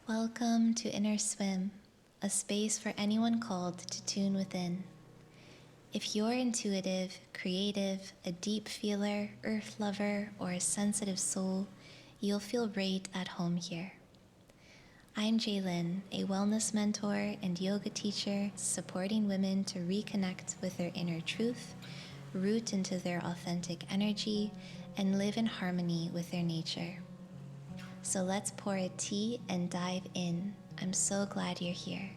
Welcome to Inner Swim, a space for anyone called to tune within. If you're intuitive, creative, a deep feeler, earth lover, or a sensitive soul, you'll feel right at home here. I'm Jaylin, a wellness mentor and yoga teacher supporting women to reconnect with their inner truth, root into their authentic energy, and live in harmony with their nature. So let's pour a tea and dive in. I'm so glad you're here.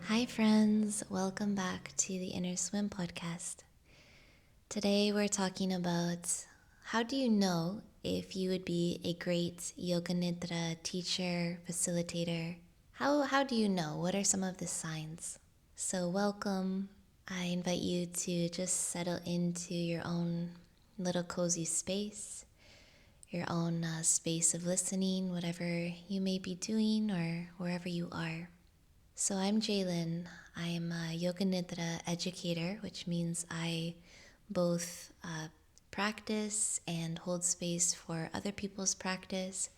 Hi friends, welcome back to the Inner Swim podcast. Today we're talking about how do you know if you would be a great Yoga Nidra teacher, facilitator? How do you know? What are some of the signs? So welcome. I invite you to just settle into your own little cozy space, your own space of listening, whatever you may be doing or wherever you are. So I'm Jaylin. I am a Yoga Nidra educator, which means I both practice and hold space for other people's practice.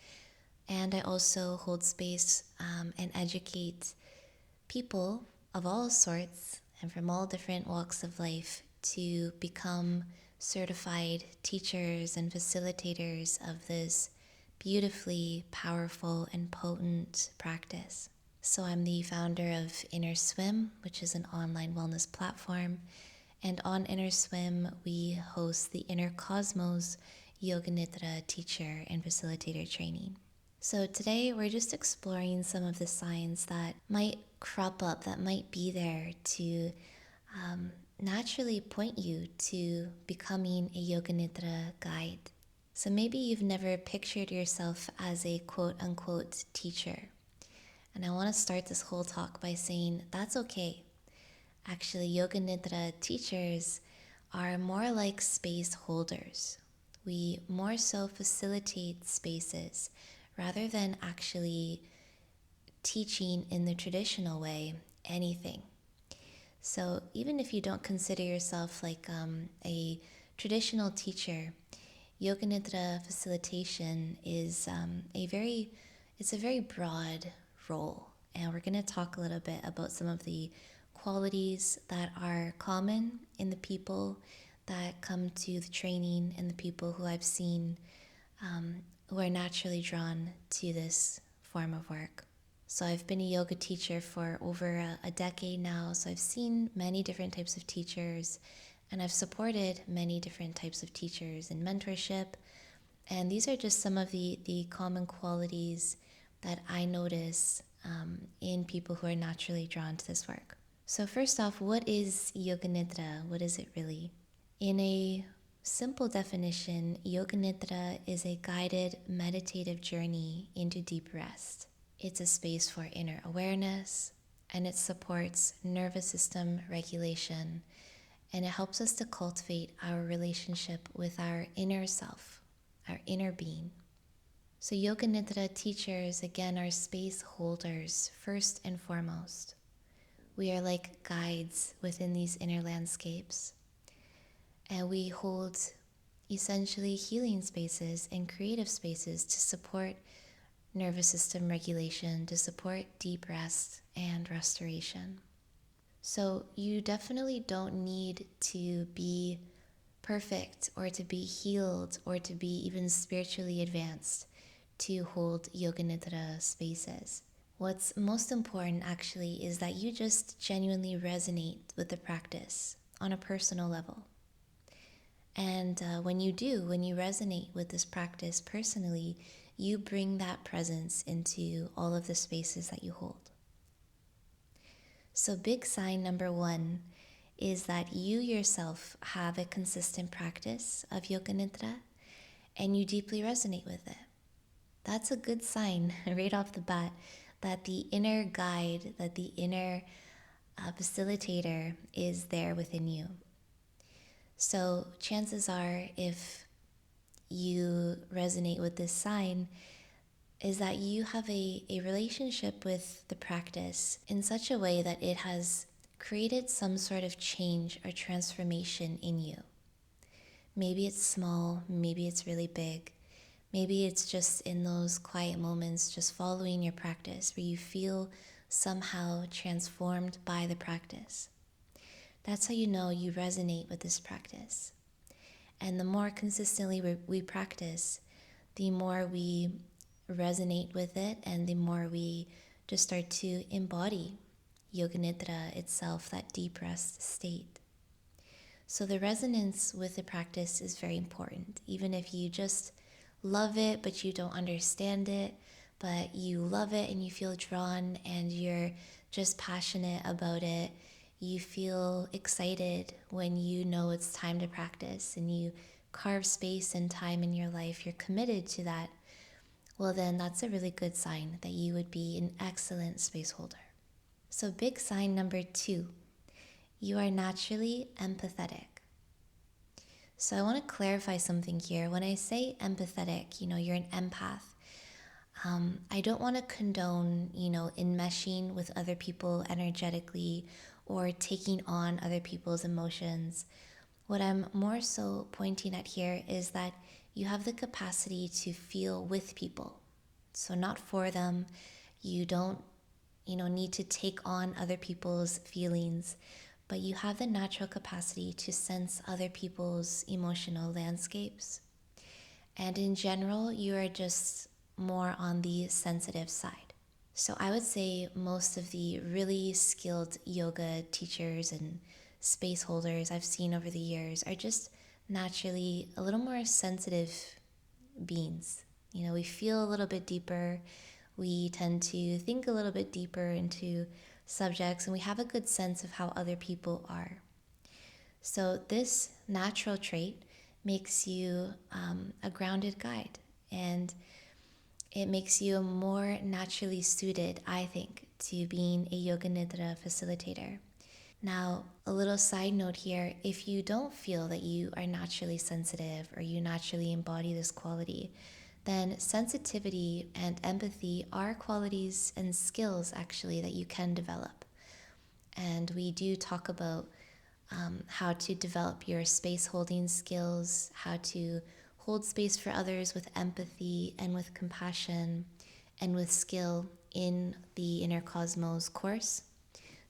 And I also hold space and educate people of all sorts and from all different walks of life to become certified teachers and facilitators of this beautifully powerful and potent practice. So I'm the founder of Inner Swim, which is an online wellness platform. And on Inner Swim, we host the Inner Cosmos Yoga Nidra teacher and facilitator training. So today we're just exploring some of the signs that might crop up, that might be there to naturally point you to becoming a Yoga Nidra guide. So maybe you've never pictured yourself as a quote-unquote teacher. And I want to start this whole talk by saying that's okay. Actually, Yoga Nidra teachers are more like space holders. We more so facilitate spaces rather than actually teaching in the traditional way anything. So even if you don't consider yourself like a traditional teacher, Yoga Nidra facilitation is it's a very broad role. And we're going to talk a little bit about some of the qualities that are common in the people that come to the training and the people who I've seen who are naturally drawn to this form of work. So I've been a yoga teacher for over a decade now, so I've seen many different types of teachers, and I've supported many different types of teachers in mentorship. And these are just some of the common qualities that I notice in people who are naturally drawn to this work. So first off, what is Yoga Nidra? What is it really? In a simple definition, Yoga Nidra is a guided meditative journey into deep rest. It's a space for inner awareness, and it supports nervous system regulation, and it helps us to cultivate our relationship with our inner self, our inner being. So Yoga Nidra teachers, again, are space holders first and foremost. We are like guides within these inner landscapes, and we hold essentially healing spaces and creative spaces to support nervous system regulation, to support deep rest and restoration. So you definitely don't need to be perfect or to be healed or to be even spiritually advanced to hold Yoga Nidra spaces. What's most important actually is that you just genuinely resonate with the practice on a personal level. And when you resonate with this practice personally, you bring that presence into all of the spaces that you hold. So big sign number one is that you yourself have a consistent practice of Yoga Nidra and you deeply resonate with it. That's a good sign right off the bat that the inner guide, that the inner facilitator is there within you. So chances are, if you resonate with this sign, is that you have a relationship with the practice in such a way that it has created some sort of change or transformation in you. Maybe it's small, maybe it's really big. Maybe it's just in those quiet moments, just following your practice, where you feel somehow transformed by the practice. That's how you know you resonate with this practice. And the more consistently we practice, the more we resonate with it, and the more we just start to embody Yoga Nidra itself, that deep rest state. So the resonance with the practice is very important. Even if you just love it, but you don't understand it, but you love it and you feel drawn and you're just passionate about it, you feel excited when you know it's time to practice and you carve space and time in your life, you're committed to that, well then that's a really good sign that you would be an excellent space holder. So big sign number 2, you are naturally empathetic. So I want to clarify something here. When I say empathetic, you're an empath. I don't want to condone, enmeshing with other people energetically or taking on other people's emotions. What I'm more so pointing at here is that you have the capacity to feel with people. So not for them. You don't, need to take on other people's feelings, but you have the natural capacity to sense other people's emotional landscapes. And in general, you are just more on the sensitive side. So I would say most of the really skilled yoga teachers and space holders I've seen over the years are just naturally a little more sensitive beings. We feel a little bit deeper. We tend to think a little bit deeper into subjects, and we have a good sense of how other people are. So this natural trait makes you a grounded guide, and it makes you more naturally suited, I think, to being a Yoga Nidra facilitator. Now, a little side note here, if you don't feel that you are naturally sensitive or you naturally embody this quality, then sensitivity and empathy are qualities and skills actually that you can develop. And we do talk about how to develop your space holding skills, how to hold space for others with empathy and with compassion and with skill in the Inner Cosmos course.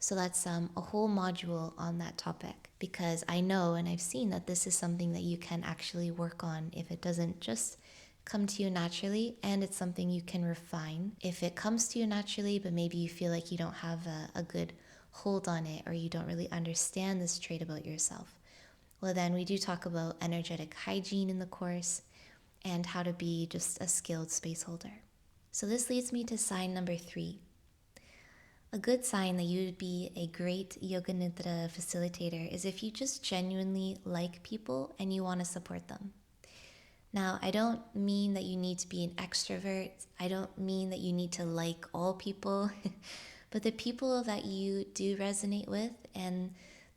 So that's a whole module on that topic, because I know and I've seen that this is something that you can actually work on if it doesn't just come to you naturally, and it's something you can refine. If it comes to you naturally, but maybe you feel like you don't have a good hold on it, or you don't really understand this trait about yourself, well then we do talk about energetic hygiene in the course and how to be just a skilled space holder. So this leads me to sign number 3. A good sign that you would be a great Yoga Nidra facilitator is if you just genuinely like people and you want to support them. Now, I don't mean that you need to be an extrovert. I don't mean that you need to like all people, but the people that you do resonate with and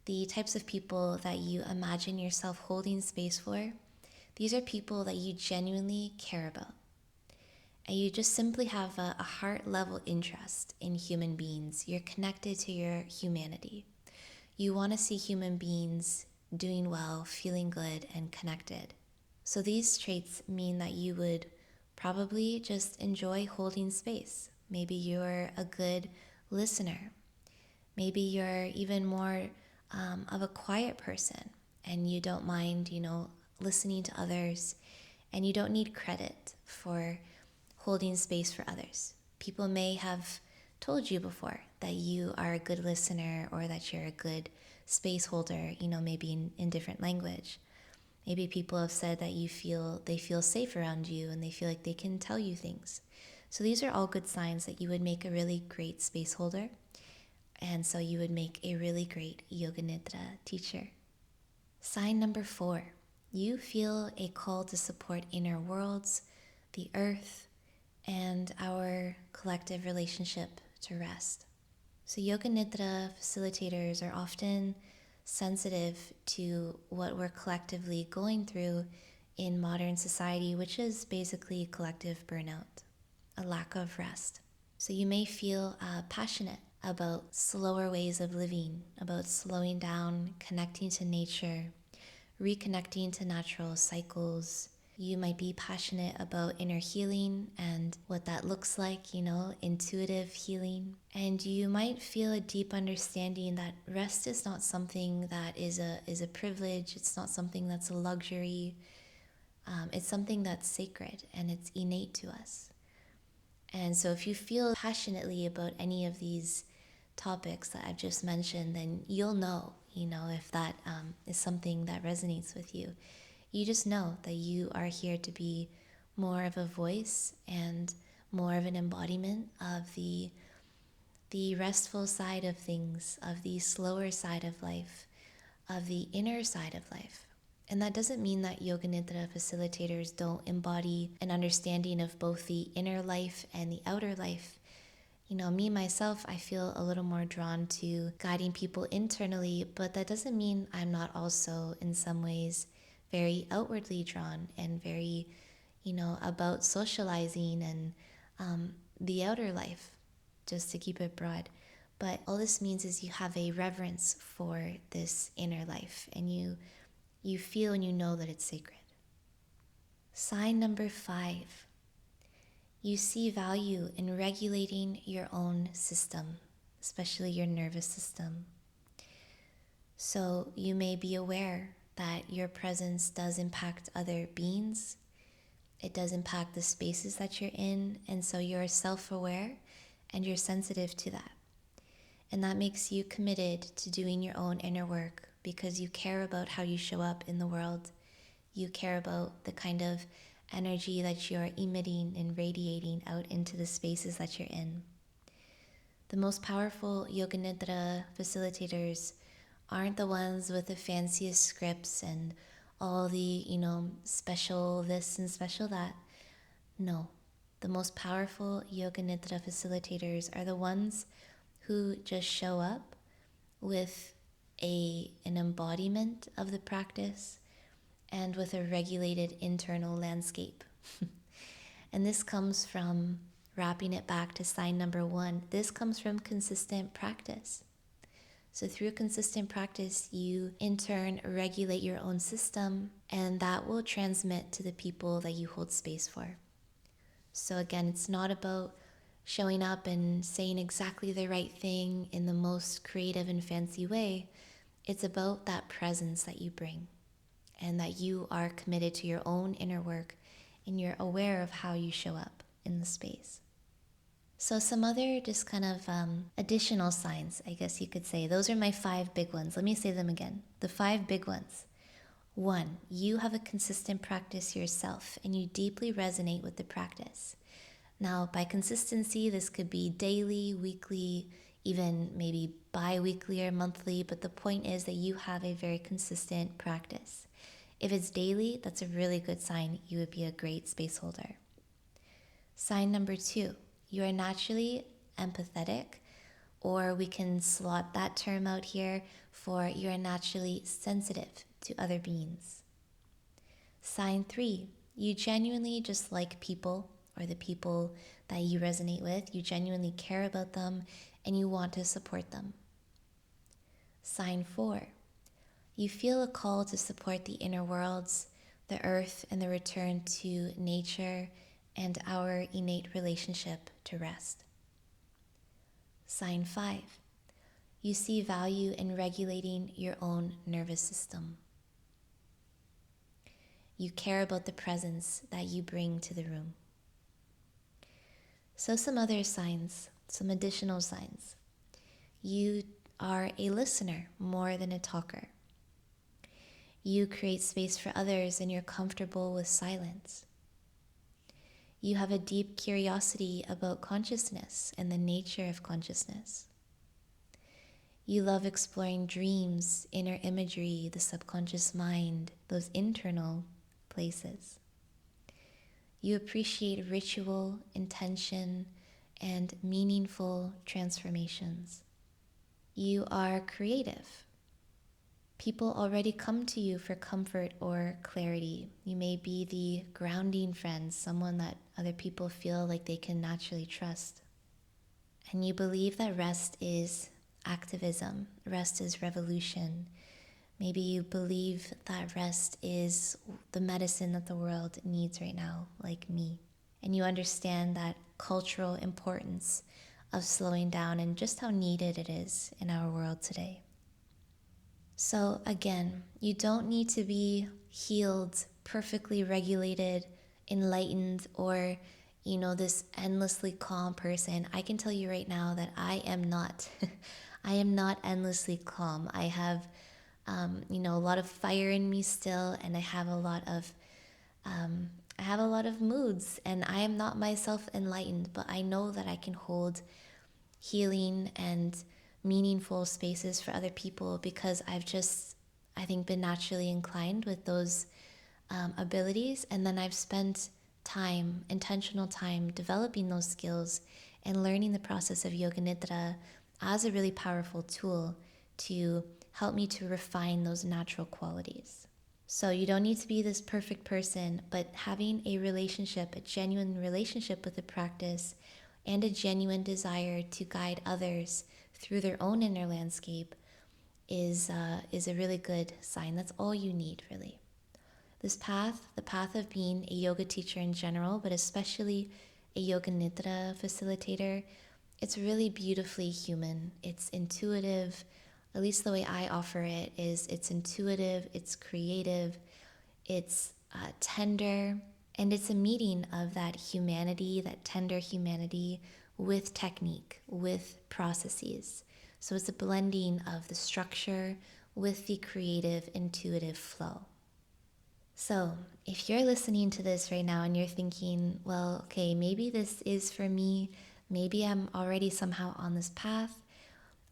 the types of people that you imagine yourself holding space for, these are people that you genuinely care about. And you just simply have a heart level interest in human beings. You're connected to your humanity. You want to see human beings doing well, feeling good, and connected. So these traits mean that you would probably just enjoy holding space. Maybe you're a good listener. Maybe you're even more of a quiet person and you don't mind, listening to others, and you don't need credit for holding space for others. People may have told you before that you are a good listener or that you're a good space holder, maybe in different language. Maybe people have said that they feel safe around you and they feel like they can tell you things. So these are all good signs that you would make a really great space holder. And so you would make a really great Yoga Nidra teacher. Sign number 4, you feel a call to support inner worlds, the earth, and our collective relationship to rest. So Yoga Nidra facilitators are often sensitive to what we're collectively going through in modern society, which is basically collective burnout, a lack of rest. So you may feel passionate about slower ways of living, about slowing down, connecting to nature, reconnecting to natural cycles. You might be passionate about inner healing and what that looks like, intuitive healing. And you might feel a deep understanding that rest is not something that is a privilege. It's not something that's a luxury. It's something that's sacred and it's innate to us. And so if you feel passionately about any of these topics that I've just mentioned, then you'll know, if that is something that resonates with you. You just know that you are here to be more of a voice and more of an embodiment of the restful side of things, of the slower side of life, of the inner side of life. And that doesn't mean that Yoga Nidra facilitators don't embody an understanding of both the inner life and the outer life. Me, myself, I feel a little more drawn to guiding people internally, but that doesn't mean I'm not also, in some ways, very outwardly drawn and very, about socializing and the outer life, just to keep it broad. But all this means is you have a reverence for this inner life, and you feel and you know that it's sacred. Sign number 5. You see value in regulating your own system, especially your nervous system. So you may be aware that your presence does impact other beings. It does impact the spaces that you're in, and so you're self-aware and you're sensitive to that. And that makes you committed to doing your own inner work because you care about how you show up in the world. You care about the kind of energy that you're emitting and radiating out into the spaces that you're in. The most powerful Yoga Nidra facilitators aren't the ones with the fanciest scripts and all the, special this and special that. No, the most powerful Yoga Nidra facilitators are the ones who just show up with an embodiment of the practice and with a regulated internal landscape. And this comes from, wrapping it back to sign number 1, this comes from consistent practice. So through consistent practice, you in turn regulate your own system, and that will transmit to the people that you hold space for. So again, it's not about showing up and saying exactly the right thing in the most creative and fancy way. It's about that presence that you bring and that you are committed to your own inner work and you're aware of how you show up in the space. So some other just kind of additional signs, I guess you could say. Those are my 5 big ones. Let me say them again. The 5 big ones. 1, you have a consistent practice yourself and you deeply resonate with the practice. Now, by consistency, this could be daily, weekly, even maybe bi-weekly or monthly, but the point is that you have a very consistent practice. If it's daily, that's a really good sign you would be a great space holder. Sign number 2, you are naturally empathetic, or we can slot that term out here for you are naturally sensitive to other beings. Sign 3, you genuinely just like people or the people that you resonate with. You genuinely care about them and you want to support them. Sign 4, you feel a call to support the inner worlds, the earth, and the return to nature and our innate relationship to rest. Sign 5, you see value in regulating your own nervous system. You care about the presence that you bring to the room. So some other signs, some additional signs. You are a listener more than a talker. You create space for others and you're comfortable with silence. You have a deep curiosity about consciousness and the nature of consciousness. You love exploring dreams, inner imagery, the subconscious mind, those internal places. You appreciate ritual, intention, and meaningful transformations. You are creative. People already come to you for comfort or clarity. You may be the grounding friend, someone that other people feel like they can naturally trust. And you believe that rest is activism, rest is revolution, Maybe you believe that rest is the medicine that the world needs right now, like me. And you understand that cultural importance of slowing down and just how needed it is in our world today. So again, you don't need to be healed, perfectly regulated, enlightened, or this endlessly calm person. I can tell you right now that I am not. I am not endlessly calm. I have a lot of fire in me still, and I have a lot of moods, and I am not myself enlightened, but I know that I can hold healing and meaningful spaces for other people because I think, been naturally inclined with those abilities. And then I've spent time, intentional time, developing those skills and learning the process of Yoga Nidra as a really powerful tool to help me to refine those natural qualities. So you don't need to be this perfect person, but having a relationship, a genuine relationship with the practice, and a genuine desire to guide others through their own inner landscape is a really good sign. That's all you need, really. This path, the path of being a yoga teacher in general, but especially a Yoga Nidra facilitator, it's really beautifully human. It's intuitive. At least the way I offer it is it's intuitive, it's creative, it's tender, and it's a meeting of that humanity, that tender humanity, with technique, with processes. So it's a blending of the structure with the creative, intuitive flow. So if you're listening to this right now and you're thinking, well, okay, maybe this is for me, maybe I'm already somehow on this path,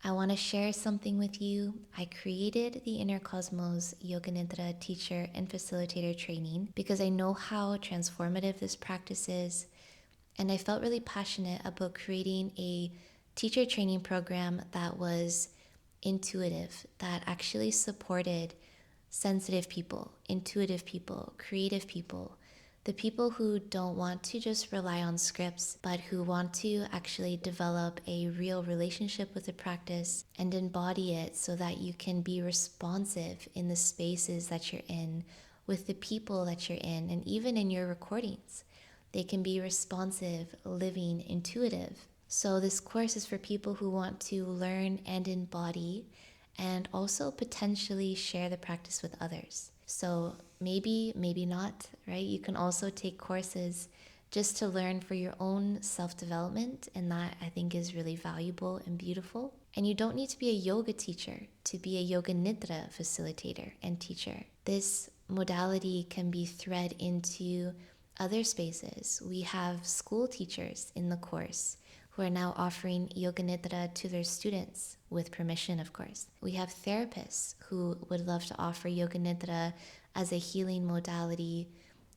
I want to share something with you. I created the Inner Cosmos Yoga Nidra teacher and facilitator training because I know how transformative this practice is. And I felt really passionate about creating a teacher training program that was intuitive, that actually supported sensitive people, intuitive people, creative people, the people who don't want to just rely on scripts, but who want to actually develop a real relationship with the practice and embody it so that you can be responsive in the spaces that you're in, with the people that you're in, and even in your recordings. They can be responsive, living, intuitive. So this course is for people who want to learn and embody and also potentially share the practice with others. So maybe not, right? You can also take courses just to learn for your own self-development, and that I think is really valuable and beautiful. And you don't need to be a yoga teacher to be a Yoga Nidra facilitator and teacher. This modality can be thread into other spaces. We have school teachers in the course who are now offering Yoga Nidra to their students, with permission, of course. We have therapists who would love to offer Yoga Nidra as a healing modality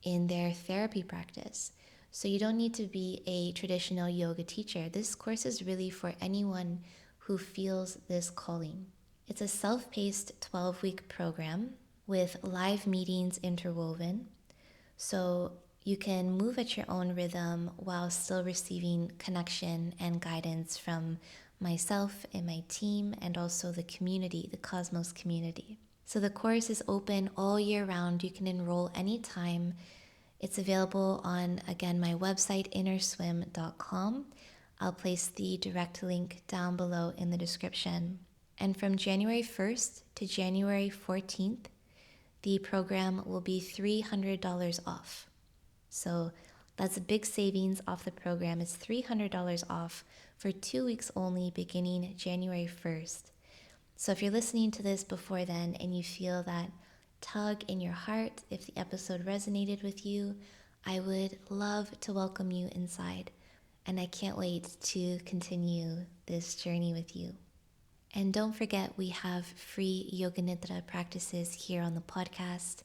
in their therapy practice. So you don't need to be a traditional yoga teacher. This course is really for anyone who feels this calling. It's a self-paced 12-week program with live meetings interwoven. So you can move at your own rhythm while still receiving connection and guidance from myself and my team, and also the community, the Cosmos community. So the course is open all year round. You can enroll anytime. It's available on, again, my website, innerswim.com. I'll place the direct link down below in the description. And from January 1st to January 14th, the program will be $300 off. So that's a big savings off the program. It's $300 off for 2 weeks only, beginning January 1st. So if you're listening to this before then and you feel that tug in your heart, if the episode resonated with you, I would love to welcome you inside. And I can't wait to continue this journey with you. And don't forget, we have free Yoga Nidra practices here on the podcast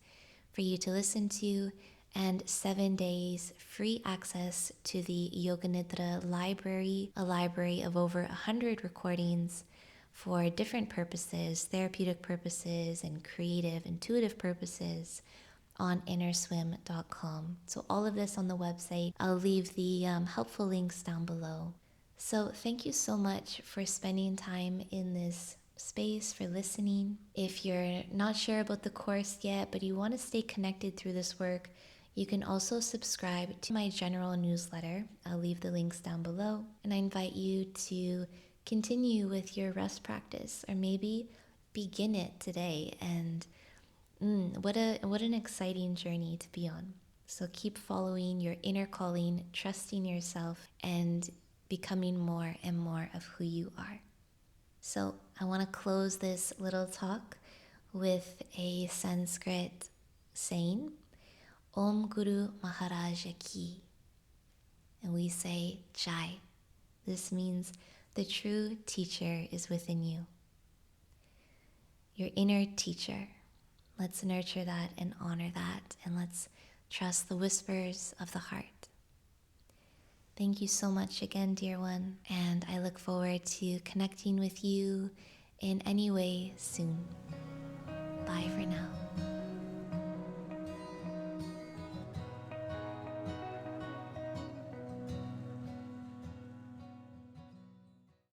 for you to listen to, and 7 days free access to the Yoga Nidra library, a library of over 100 recordings for different purposes, therapeutic purposes and creative, intuitive purposes, on innerswim.com. So all of this on the website. I'll leave the helpful links down below. So thank you so much for spending time in this space, for listening. If you're not sure about the course yet, but you want to stay connected through this work, you can also subscribe to my general newsletter. I'll leave the links down below. And I invite you to continue with your rest practice, or maybe begin it today. And what an exciting journey to be on. So keep following your inner calling, trusting yourself, and becoming more and more of who you are. So I want to close this little talk with a Sanskrit saying, Om Guru Maharaja Ki. And we say Jai. This means the true teacher is within you. Your inner teacher. Let's nurture that and honor that, and let's trust the whispers of the heart. Thank you so much again, dear one, and I look forward to connecting with you in any way soon. Bye for now.